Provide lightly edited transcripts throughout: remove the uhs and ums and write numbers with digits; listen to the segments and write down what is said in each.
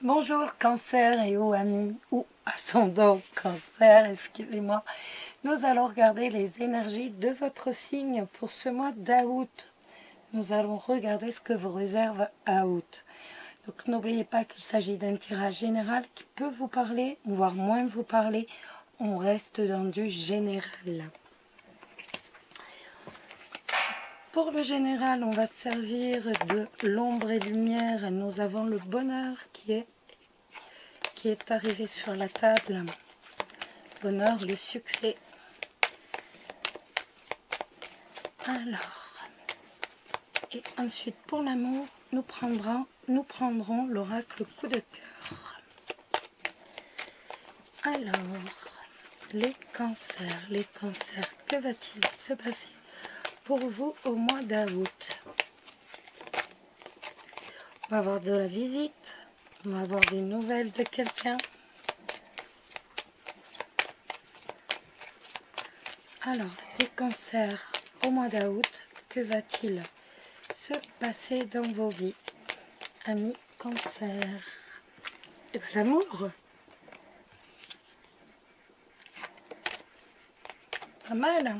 Bonjour Cancer et ou amis ou ascendant Cancer, excusez-moi. Nous allons regarder les énergies de votre signe pour ce mois d'août. Nous allons regarder ce que vous réserve à août. Donc n'oubliez pas qu'il s'agit d'un tirage général qui peut vous parler, voire moins vous parler. On reste dans du général. Pour le général, on va se servir de l'ombre et lumière. Nous avons le bonheur qui est arrivé sur la table. Bonheur, le succès. Alors, et ensuite pour l'amour, nous prendrons l'oracle coup de cœur. Alors, les cancers, que va-t-il se passer pour vous au mois d'août? On va avoir de la visite, on va avoir des nouvelles de quelqu'un. Alors, les cancers au mois d'août, que va-t-il se passer dans vos vies, amis cancer? Et bien l'amour, pas mal, hein?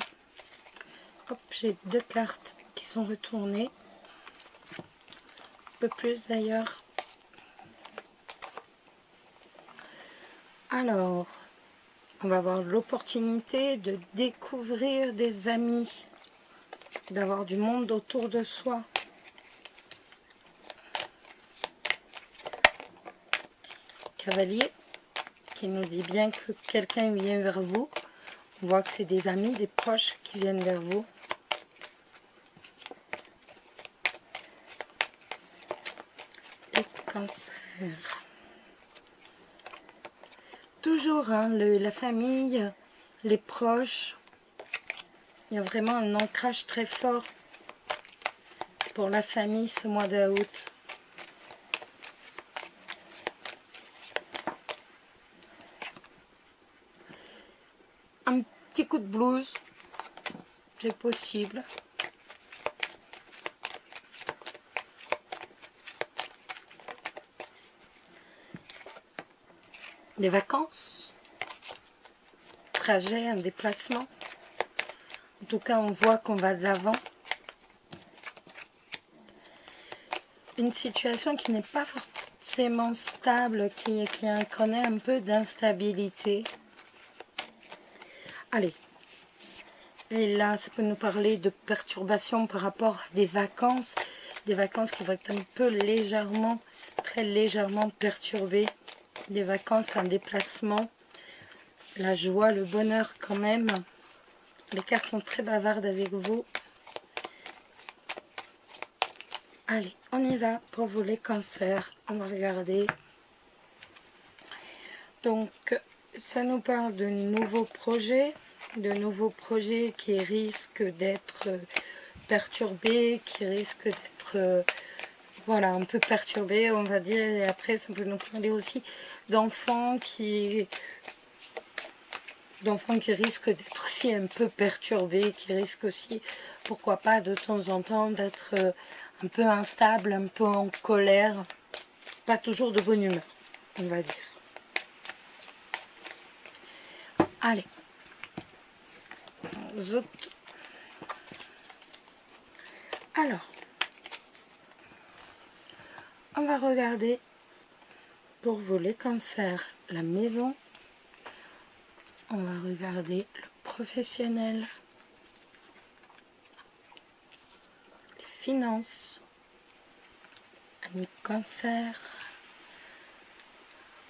Hop, j'ai deux cartes qui sont retournées. Un peu plus d'ailleurs. Alors, on va avoir l'opportunité de découvrir des amis, d'avoir du monde autour de soi. Cavalier, qui nous dit bien que quelqu'un vient vers vous. On voit que c'est des amis, des proches qui viennent vers vous. Cancer. Toujours hein, la famille, les proches. Il y a vraiment un ancrage très fort pour la famille ce mois d'août. Un petit coup de blues, c'est possible. Des vacances, trajet, un déplacement. En tout cas, on voit qu'on va de l'avant. Une situation qui n'est pas forcément stable, qui connaît un peu d'instabilité. Allez. Et là, ça peut nous parler de perturbations par rapport à des vacances qui vont être un peu légèrement, très légèrement perturbées. Des vacances, un déplacement, la joie, le bonheur quand même. Les cartes sont très bavardes avec vous. Allez, on y va pour vous les cancers. On va regarder. Donc, ça nous parle de nouveaux projets qui risquent d'être perturbés, qui risquent d'être... voilà, un peu perturbé, on va dire, et après ça peut nous parler aussi d'enfants qui risquent d'être aussi un peu perturbés, qui risquent aussi, pourquoi pas, de temps en temps d'être un peu instables, un peu en colère, pas toujours de bonne humeur, on va dire. Allez, alors, on va regarder pour vous les cancers, la maison. On va regarder le professionnel, les finances, amis cancer,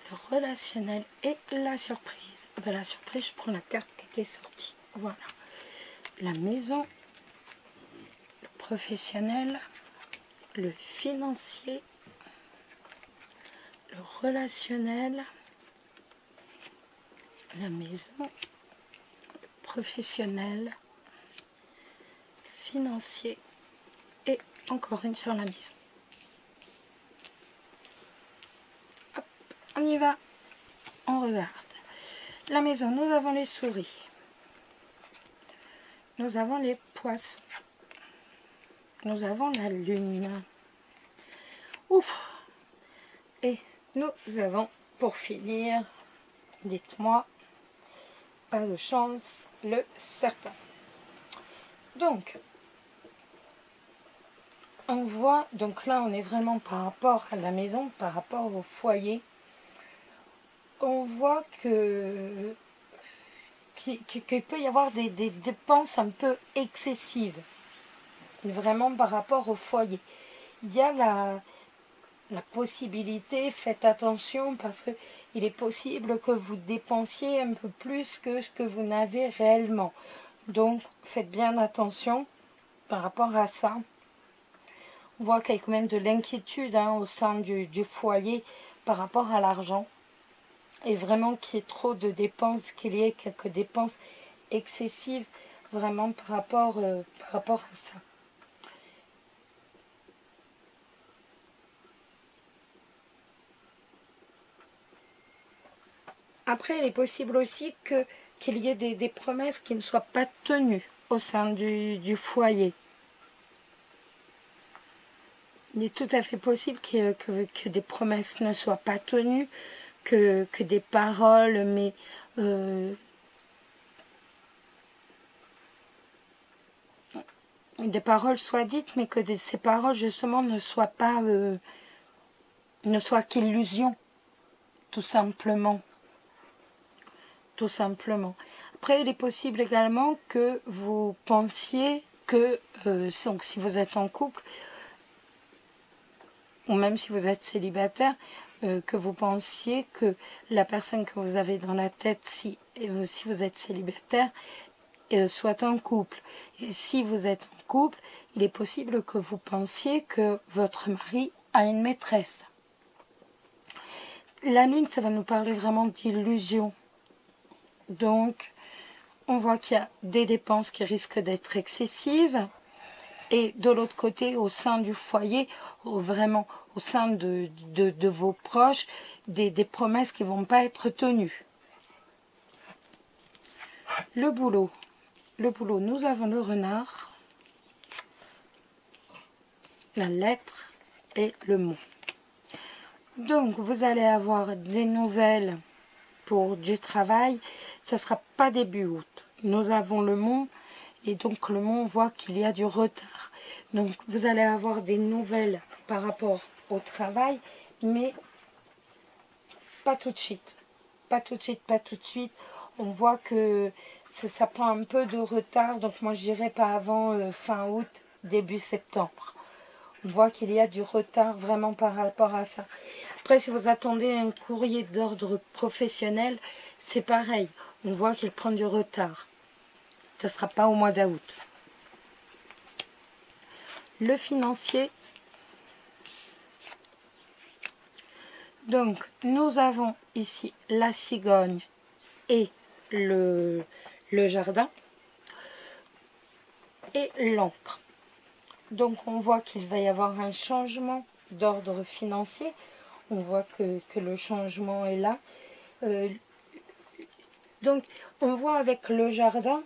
le relationnel et la surprise. Ben, la surprise, je prends la carte qui était sortie. Voilà. La maison, le professionnel, le financier, le relationnel, la maison, le professionnel, le financier et encore une sur la maison. Hop, on y va, on regarde. La maison, nous avons les souris, nous avons les poissons, nous avons la lune. Ouf. Et Nous avons, pour finir, dites-moi, pas de chance, le serpent. Donc, on voit, donc là on est vraiment par rapport à la maison, par rapport au foyer. On voit qu'il peut y avoir des dépenses un peu excessives, vraiment par rapport au foyer. Il y a la possibilité, faites attention parce que il est possible que vous dépensiez un peu plus que ce que vous n'avez réellement. Donc faites bien attention par rapport à ça. On voit qu'il y a quand même de l'inquiétude au sein du foyer par rapport à l'argent. Et vraiment qu'il y ait trop de dépenses, qu'il y ait quelques dépenses excessives vraiment par rapport à ça. Après, il est possible aussi qu'il y ait des promesses qui ne soient pas tenues au sein du foyer. Il est tout à fait possible que des promesses ne soient pas tenues, que des paroles, mais des paroles soient dites, mais que ces paroles justement ne soient pas ne soient qu'illusions, tout simplement. Tout simplement. Après, il est possible également que vous pensiez que, donc si vous êtes en couple, ou même si vous êtes célibataire, que vous pensiez que la personne que vous avez dans la tête, si vous êtes célibataire, soit en couple. Et si vous êtes en couple, il est possible que vous pensiez que votre mari a une maîtresse. La lune, ça va nous parler vraiment d'illusion. Donc, on voit qu'il y a des dépenses qui risquent d'être excessives. Et de l'autre côté, au sein du foyer, vraiment au sein de vos proches, des promesses qui ne vont pas être tenues. Le boulot. Le boulot, nous avons le renard, la lettre et le mot. Donc, vous allez avoir des nouvelles pour du travail. Ça ne sera pas début août. Nous avons le mont. Et donc, le mont voit qu'il y a du retard. Donc, vous allez avoir des nouvelles par rapport au travail, mais pas tout de suite. Pas tout de suite, pas tout de suite. On voit que ça prend un peu de retard. Donc, moi, je dirais pas avant fin août, début septembre. On voit qu'il y a du retard vraiment par rapport à ça. Après, si vous attendez un courrier d'ordre professionnel, c'est pareil. On voit qu'il prend du retard. Ça ne sera pas au mois d'août. Le financier. Donc, nous avons ici la cigogne et le jardin et l'encre. Donc, on voit qu'il va y avoir un changement d'ordre financier. On voit que le changement est là. Donc, on voit avec le jardin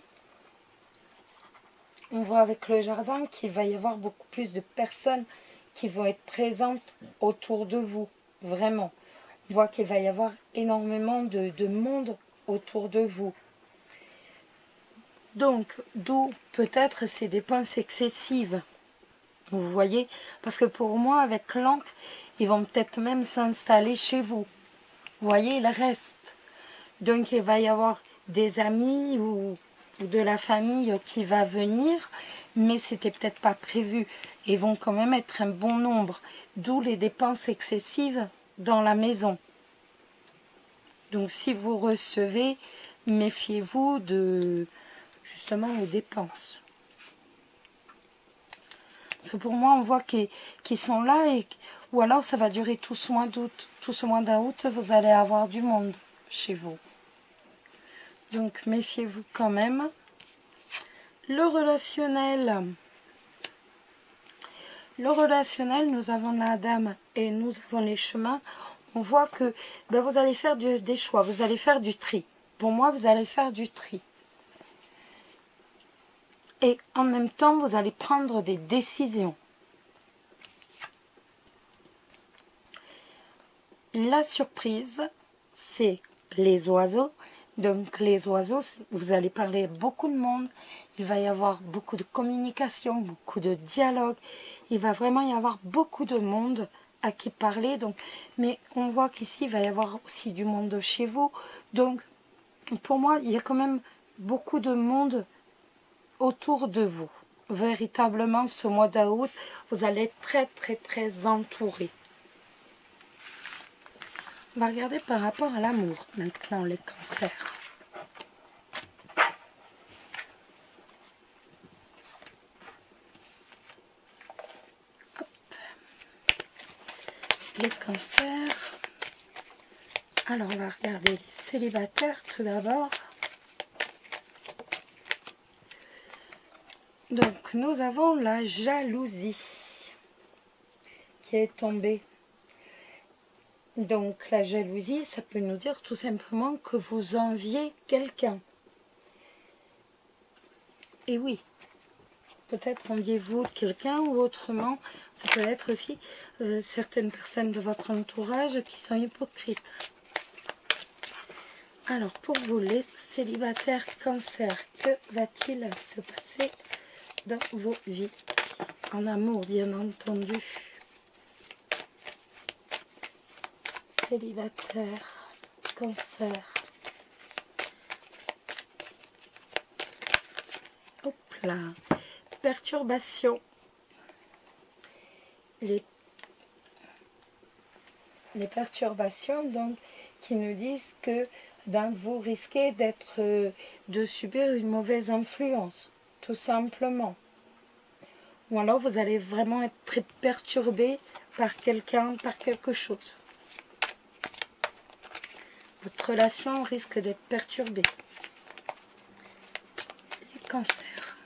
qu'il va y avoir beaucoup plus de personnes qui vont être présentes autour de vous. Vraiment. On voit qu'il va y avoir énormément de monde autour de vous. Donc, d'où peut-être ces dépenses excessives. Vous voyez, parce que pour moi, avec l'encre, ils vont peut-être même s'installer chez vous. Vous voyez, il reste. Donc, il va y avoir des amis ou de la famille qui va venir, mais c'était peut-être pas prévu. Ils vont quand même être un bon nombre, d'où les dépenses excessives dans la maison. Donc, si vous recevez, méfiez-vous justement aux dépenses. Parce que pour moi, on voit qu'ils sont là, ou alors ça va durer tout ce mois d'août. Tout ce mois d'août, vous allez avoir du monde chez vous. Donc, méfiez-vous quand même. Le relationnel. Le relationnel, nous avons la dame et nous avons les chemins. On voit que vous allez faire des choix, vous allez faire du tri. Pour moi, vous allez faire du tri. Et en même temps, vous allez prendre des décisions. la surprise, c'est les oiseaux. Donc les oiseaux, vous allez parler à beaucoup de monde. Il va y avoir beaucoup de communication, beaucoup de dialogue. Il va vraiment y avoir beaucoup de monde à qui parler. Donc, mais on voit qu'ici, il va y avoir aussi du monde chez vous. Donc, pour moi, il y a quand même beaucoup de monde autour de vous. Véritablement, ce mois d'août, vous allez être très, très, très entouré. On va regarder par rapport à l'amour, maintenant, les cancers. Hop. Les cancers. Alors, on va regarder les célibataires tout d'abord. Donc, nous avons la jalousie qui est tombée. Donc, la jalousie, ça peut nous dire tout simplement que vous enviez quelqu'un. Et oui, peut-être enviez-vous quelqu'un ou autrement, ça peut être aussi certaines personnes de votre entourage qui sont hypocrites. Alors, pour vous, les célibataires cancers, que va-t-il se passer dans vos vies? En amour, bien entendu. Célibataire, cancer. Hop là. Perturbation. Les perturbations, donc, qui nous disent que vous risquez de subir une mauvaise influence, tout simplement. Ou alors vous allez vraiment être très perturbé par quelqu'un, par quelque chose. Votre relation risque d'être perturbée. Les cancers.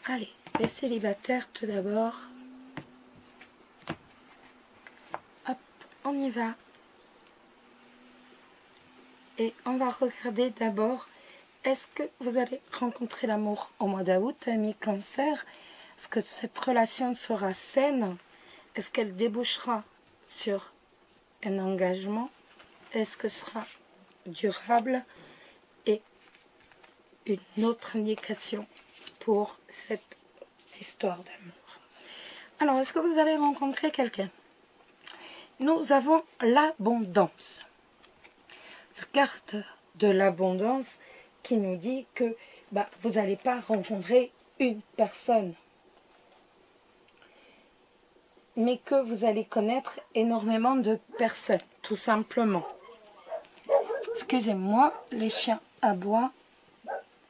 Allez, les célibataires tout d'abord. Hop, on y va. Et on va regarder d'abord, est-ce que vous allez rencontrer l'amour au mois d'août, amis cancer? Est-ce que cette relation sera saine? Est-ce qu'elle débouchera sur un engagement? Est-ce que ce sera durable? Et une autre indication pour cette histoire d'amour. Alors, est-ce que vous allez rencontrer quelqu'un? Nous avons l'abondance. Cette carte de l'abondance qui nous dit que vous n'allez pas rencontrer une personne, mais que vous allez connaître énormément de personnes, tout simplement. Excusez-moi, les chiens aboient.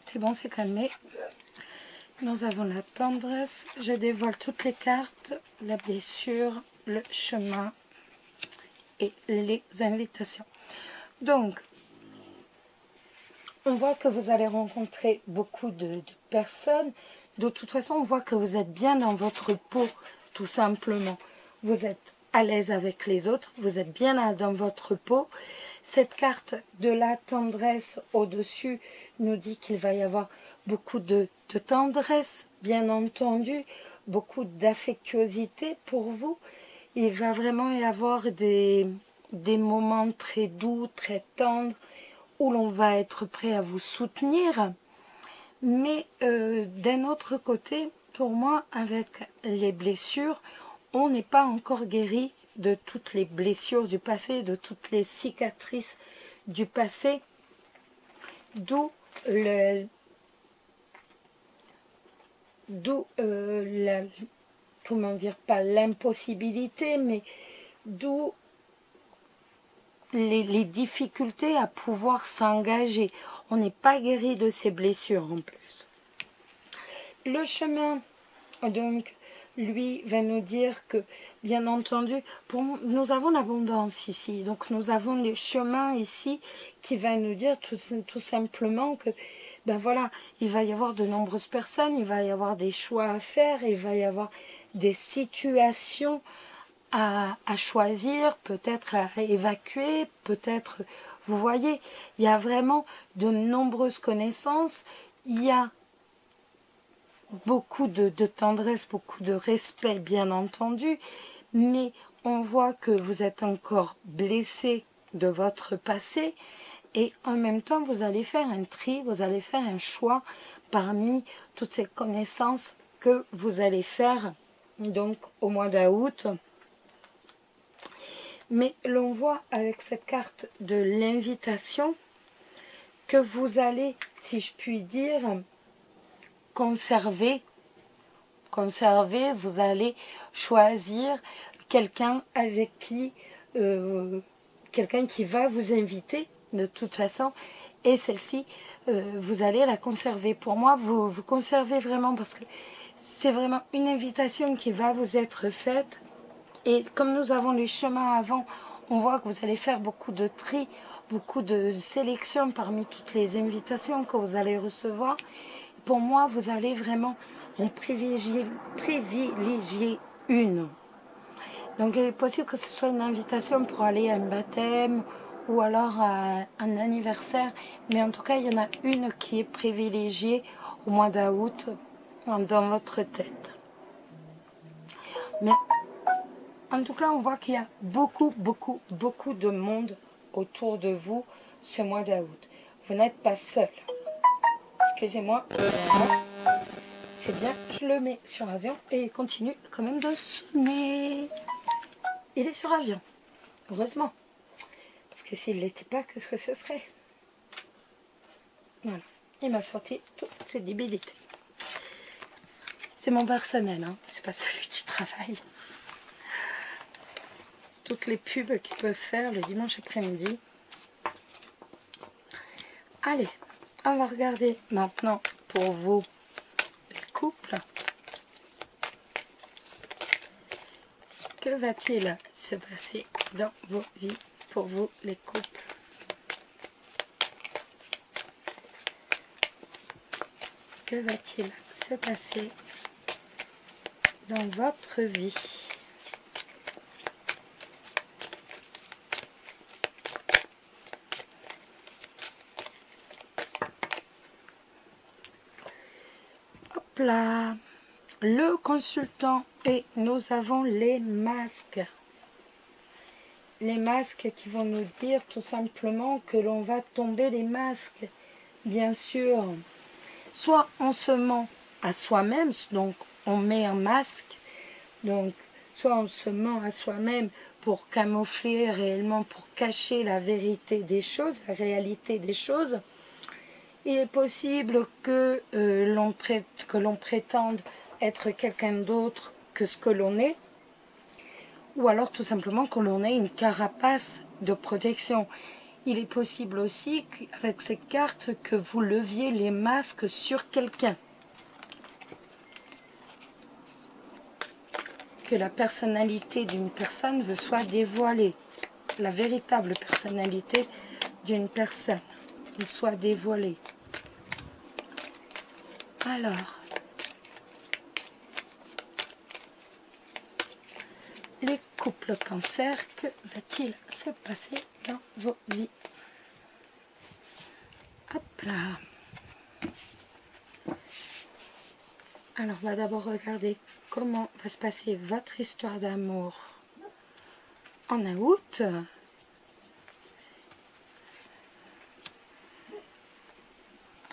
C'est bon, c'est calmé. Nous avons la tendresse. Je dévoile toutes les cartes, la blessure, le chemin et les invitations. Donc, on voit que vous allez rencontrer beaucoup de personnes. De toute façon, on voit que vous êtes bien dans votre peau, tout simplement. Vous êtes à l'aise avec les autres, vous êtes bien dans votre peau. Cette carte de la tendresse au-dessus nous dit qu'il va y avoir beaucoup de tendresse, bien entendu, beaucoup d'affectuosité pour vous. Il va vraiment y avoir des moments très doux, très tendres, où l'on va être prêt à vous soutenir. Mais d'un autre côté, pour moi, avec les blessures, on n'est pas encore guéri de toutes les blessures du passé, de toutes les cicatrices du passé, d'où comment dire, pas l'impossibilité, mais d'où les difficultés à pouvoir s'engager. On n'est pas guéri de ces blessures en plus. Le chemin, donc, lui, va nous dire que, bien entendu, nous avons l'abondance ici. Donc, nous avons les chemins ici qui va nous dire tout simplement que, voilà, il va y avoir de nombreuses personnes, il va y avoir des choix à faire, il va y avoir des situations à choisir, peut-être à évacuer, peut-être, vous voyez, il y a vraiment de nombreuses connaissances, il y a beaucoup de tendresse, beaucoup de respect, bien entendu, mais on voit que vous êtes encore blessé de votre passé et en même temps, vous allez faire un tri, vous allez faire un choix parmi toutes ces connaissances que vous allez faire donc au mois d'août. Mais l'on voit avec cette carte de l'invitation que vous allez, si je puis dire, conserver, vous allez choisir quelqu'un avec qui, quelqu'un qui va vous inviter de toute façon, et celle-ci, vous allez la conserver. Pour moi, vous conservez vraiment parce que c'est vraiment une invitation qui va vous être faite. Et comme nous avons les chemins avant, on voit que vous allez faire beaucoup de tri, beaucoup de sélection parmi toutes les invitations que vous allez recevoir. Pour moi, vous allez vraiment en privilégier une. Donc il est possible que ce soit une invitation pour aller à un baptême ou alors à un anniversaire. Mais en tout cas, il y en a une qui est privilégiée au mois d'août dans votre tête. Mais en tout cas, on voit qu'il y a beaucoup de monde autour de vous ce mois d'août. Vous n'êtes pas seul. Excusez-moi. C'est bien, je le mets sur avion et il continue quand même de sonner. Il est sur avion. Heureusement. Parce que s'il ne l'était pas, qu'est-ce que ce serait? Voilà. Il m'a sorti toutes ces débilités. C'est mon personnel, hein. C'est pas celui du travail. Toutes les pubs qu'ils peuvent faire le dimanche après-midi. Allez, on va regarder maintenant pour vous les couples. Que va-t-il se passer dans vos vies pour vous les couples? Que va-t-il se passer dans votre vie? Hop là, le consultant et nous avons les masques. Les masques qui vont nous dire tout simplement que l'on va tomber les masques. Bien sûr, soit on se ment à soi-même, donc on met un masque, donc soit on se ment à soi-même pour camoufler réellement, pour cacher la vérité des choses, la réalité des choses. Il est possible que l'on prétende être quelqu'un d'autre que ce que l'on est, ou alors tout simplement que l'on ait une carapace de protection. Il est possible aussi qu'avec cette carte que vous leviez les masques sur quelqu'un. Que la personnalité d'une personne vous soit dévoilée. La véritable personnalité d'une personne vous soit dévoilée. Alors, les couples cancer, que va-t-il se passer dans vos vies? Hop là. Alors, on va d'abord regarder comment va se passer votre histoire d'amour en août.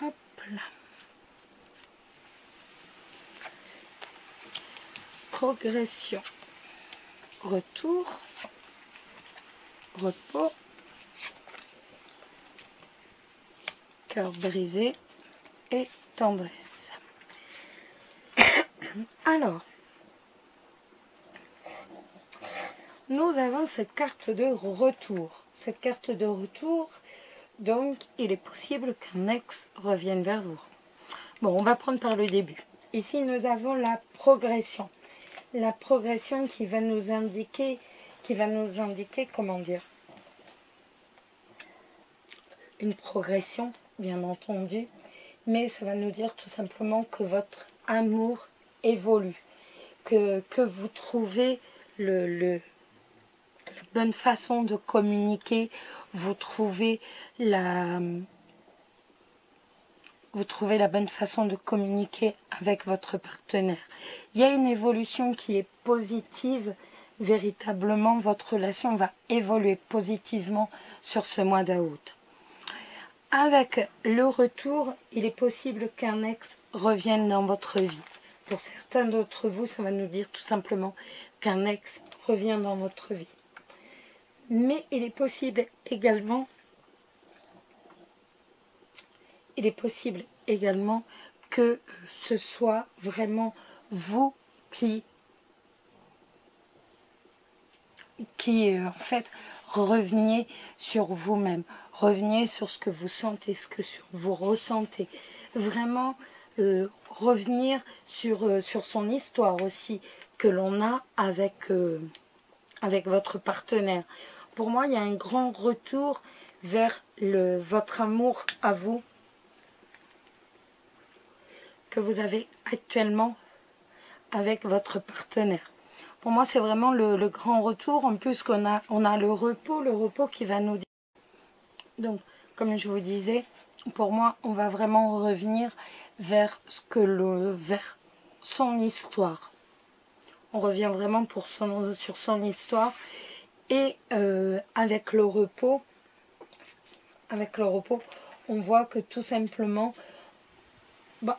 Hop là. Progression. Retour. Repos. Cœur brisé et tendresse. Alors, nous avons cette carte de retour. Cette carte de retour, donc, il est possible qu'un ex revienne vers vous. Bon, on va prendre par le début. Ici, nous avons la progression. La progression qui va nous indiquer, comment dire, une progression, bien entendu, mais ça va nous dire tout simplement que votre amour évolue, que vous trouvez la bonne façon de communiquer, vous trouvez la bonne façon de communiquer avec votre partenaire. Il y a une évolution qui est positive, véritablement votre relation va évoluer positivement sur ce mois d'août. Avec le retour, il est possible qu'un ex revienne dans votre vie. Pour certains d'entre vous, ça va nous dire tout simplement qu'un ex revient dans votre vie. Mais il est possible également que ce soit vraiment vous qui en fait reveniez sur vous-même, reveniez sur ce que vous sentez, ce que vous ressentez, vraiment revenir sur son histoire aussi que l'on a avec votre partenaire. Pour moi, il y a un grand retour vers votre amour à vous que vous avez actuellement avec votre partenaire. Pour moi, c'est vraiment le grand retour. En plus, on a le repos qui va nous dire. Donc, comme je vous disais, pour moi, on va vraiment revenir vers vers son histoire. On revient vraiment sur son histoire. Et avec le repos, on voit que tout simplement,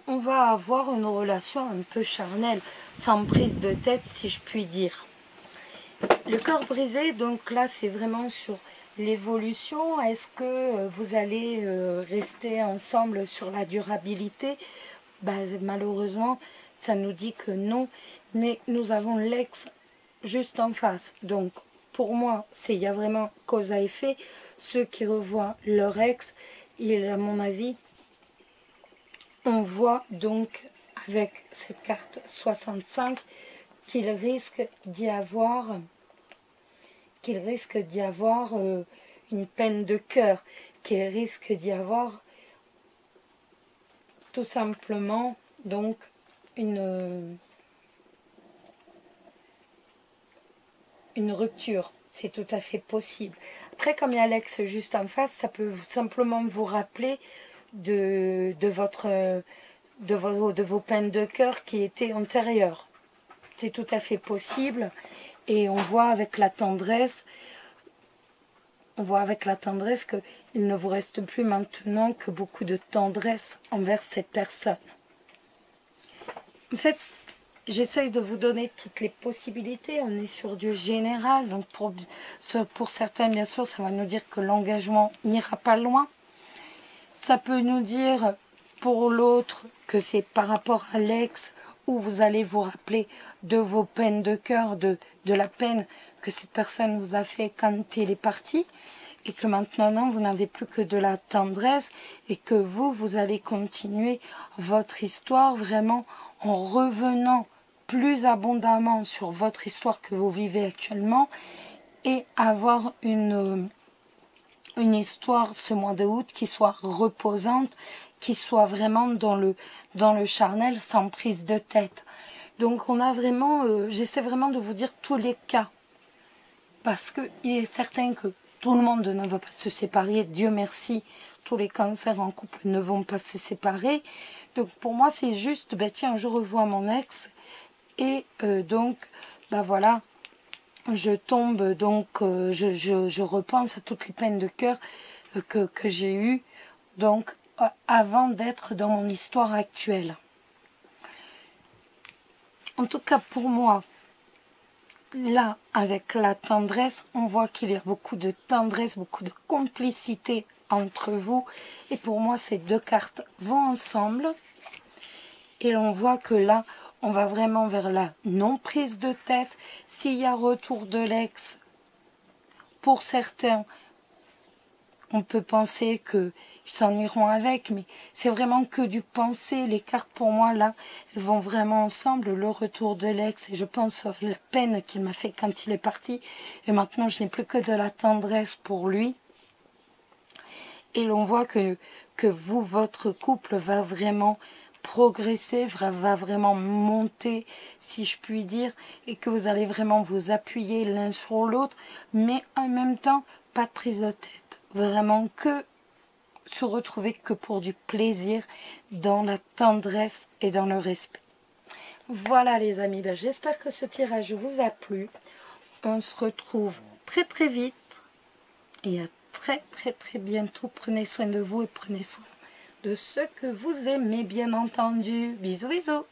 on va avoir une relation un peu charnelle, sans prise de tête, si je puis dire. Le cœur brisé, donc là, c'est vraiment sur l'évolution. Est-ce que vous allez rester ensemble sur la durabilité? Malheureusement, ça nous dit que non, mais nous avons l'ex juste en face. Donc, pour moi, il y a vraiment cause à effet. Ceux qui revoient leur ex, à mon avis, on voit donc avec cette carte 65 qu'il risque d'y avoir, une peine de cœur, qu'il risque d'y avoir tout simplement donc une rupture. C'est tout à fait possible. Après, comme il y a l'ex juste en face, ça peut simplement vous rappeler de vos peines de cœur qui étaient antérieures. C'est tout à fait possible. Et on voit avec la tendresse, qu'il ne vous reste plus maintenant que beaucoup de tendresse envers cette personne. En fait, j'essaye de vous donner toutes les possibilités. On est sur du général. Donc pour certains, bien sûr, ça va nous dire que l'engagement n'ira pas loin. Ça peut nous dire pour l'autre que c'est par rapport à l'ex où vous allez vous rappeler de vos peines de cœur, de la peine que cette personne vous a fait quand il est parti, et que maintenant vous n'avez plus que de la tendresse, et que vous allez continuer votre histoire vraiment en revenant plus abondamment sur votre histoire que vous vivez actuellement, et avoir une histoire ce mois d'août qui soit reposante, qui soit vraiment dans le charnel, sans prise de tête. Donc on a vraiment, j'essaie vraiment de vous dire tous les cas, parce qu'il est certain que tout le monde ne va pas se séparer, Dieu merci, tous les cancers en couple ne vont pas se séparer. Donc pour moi c'est juste, tiens, je revois mon ex, et voilà, je tombe, donc je repense à toutes les peines de cœur que j'ai eues, donc avant d'être dans mon histoire actuelle. En tout cas pour moi, là avec la tendresse, on voit qu'il y a beaucoup de tendresse, beaucoup de complicité entre vous, et pour moi ces deux cartes vont ensemble, et on voit que là on va vraiment vers la non prise de tête. S'il y a retour de l'ex, pour certains on peut penser qu'ils s'en iront avec, mais c'est vraiment que du penser. Les cartes pour moi là, elles vont vraiment ensemble, le retour de l'ex, et je pense à la peine qu'il m'a fait quand il est parti, et maintenant je n'ai plus que de la tendresse pour lui. Et l'on voit que votre couple va vraiment progresser, va vraiment monter, si je puis dire, et que vous allez vraiment vous appuyer l'un sur l'autre, mais en même temps, pas de prise de tête. Vraiment que se retrouver que pour du plaisir, dans la tendresse et dans le respect. Voilà les amis, j'espère que ce tirage vous a plu. On se retrouve très très vite. Et à très bientôt. Prenez soin de vous et prenez soin de ceux que vous aimez, bien entendu. Bisous, bisous.